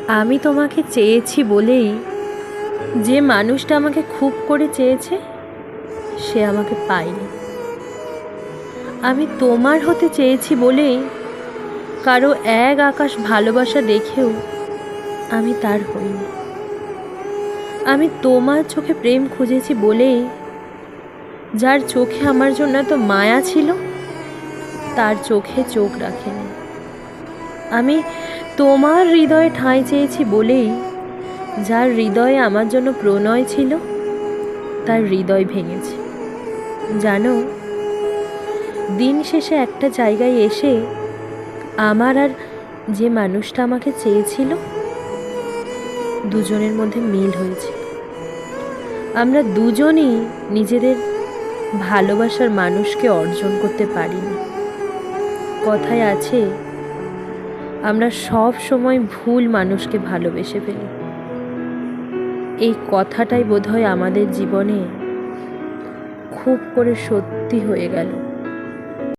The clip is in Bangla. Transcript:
আমি তোমাকে চেয়েছি বলেই যে মানুষটা আমাকে খুব করে চেয়েছে সে আমাকে পায়নি। আমি তোমার হতে চেয়েছি বলেই কারো এক আকাশ ভালোবাসা দেখেও আমি তার হইনি। আমি তোমার চোখে প্রেম খুঁজেছি বলেই যার চোখে আমার জন্য এত মায়া ছিল তার চোখে চোখ রাখেনি। আমি তোমার হৃদয়ে ঠাঁই চেয়েছি বলেই যার হৃদয়ে আমার জন্য প্রণয় ছিল তার হৃদয় ভেঙেছে। জানো, দিন শেষে একটা জায়গায় এসে আমার আর যে মানুষটা আমাকে চেয়েছিল দুজনের মধ্যে মিল হয়েছে। আমরা দুজনই নিজেদের ভালোবাসার মানুষকে অর্জন করতে পারিনি। কথায় আছে, আমরা সব সময় ভুল মানুষকে ভালোবেসে ফেলি। এই কথাটাই বোধহয় আমাদের জীবনে খুব করে সত্যি হয়ে গেল।